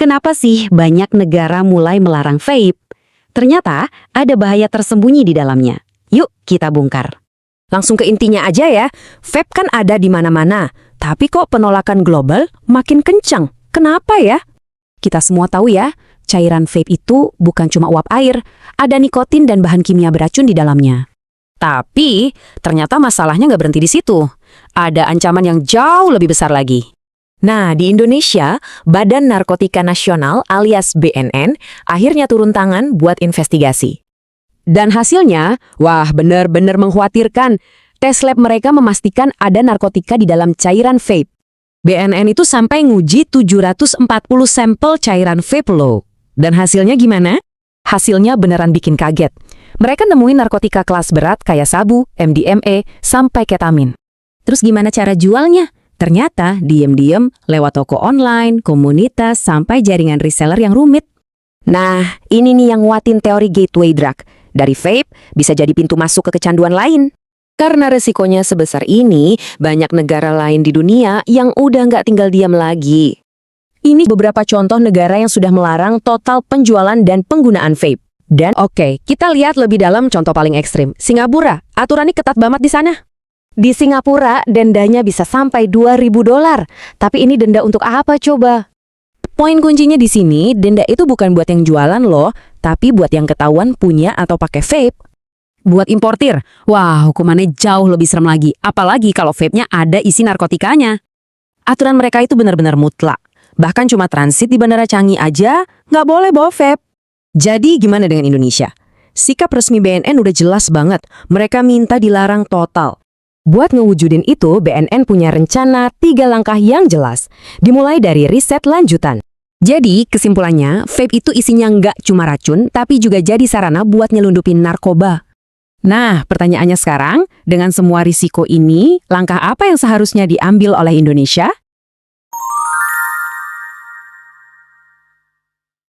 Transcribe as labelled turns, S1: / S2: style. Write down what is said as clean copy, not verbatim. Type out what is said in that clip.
S1: Kenapa sih banyak negara mulai melarang vape? Ternyata ada bahaya tersembunyi di dalamnya. Yuk kita bongkar.
S2: Langsung ke intinya aja ya, vape kan ada di mana-mana. Tapi kok penolakan global makin kencang? Kenapa ya? Kita semua tahu ya, cairan vape itu bukan cuma uap air. Ada nikotin dan bahan kimia beracun di dalamnya. Tapi, ternyata masalahnya nggak berhenti di situ. Ada ancaman yang jauh lebih besar lagi. Nah, di Indonesia, Badan Narkotika Nasional alias BNN akhirnya turun tangan buat investigasi. Dan hasilnya, wah benar-benar mengkhawatirkan. Tes lab mereka memastikan ada narkotika di dalam cairan vape. BNN itu sampai nguji 740 sampel cairan vape loh. Dan hasilnya gimana? Hasilnya beneran bikin kaget. Mereka nemuin narkotika kelas berat kayak sabu, MDMA, sampai ketamin. Terus gimana cara jualnya? Ternyata diem-diem lewat toko online, komunitas, sampai jaringan reseller yang rumit. Nah, ini nih yang nguatin teori gateway drug. Dari vape bisa jadi pintu masuk ke kecanduan lain. Karena resikonya sebesar ini, banyak negara lain di dunia yang udah nggak tinggal diam lagi. Ini beberapa contoh negara yang sudah melarang total penjualan dan penggunaan vape. Dan oke, kita lihat lebih dalam contoh paling ekstrim. Singapura, aturannya ketat banget di sana. Di Singapura, dendanya bisa sampai $2.000. Tapi ini denda untuk apa coba? Poin kuncinya di sini, denda itu bukan buat yang jualan loh, tapi buat yang ketahuan punya atau pakai vape. Buat importir, wah hukumannya jauh lebih serem lagi, apalagi kalau vape-nya ada isi narkotikanya. Aturan mereka itu benar-benar mutlak. Bahkan cuma transit di Bandara Changi aja, nggak boleh bawa vape. Jadi gimana dengan Indonesia? Sikap resmi BNN udah jelas banget, mereka minta dilarang total. Buat ngewujudin itu, BNN punya rencana 3 langkah yang jelas. Dimulai dari riset lanjutan. Jadi, kesimpulannya, vape itu isinya nggak cuma racun, tapi juga jadi sarana buat nyelundupin narkoba. Nah, pertanyaannya sekarang, dengan semua risiko ini, langkah apa yang seharusnya diambil oleh Indonesia?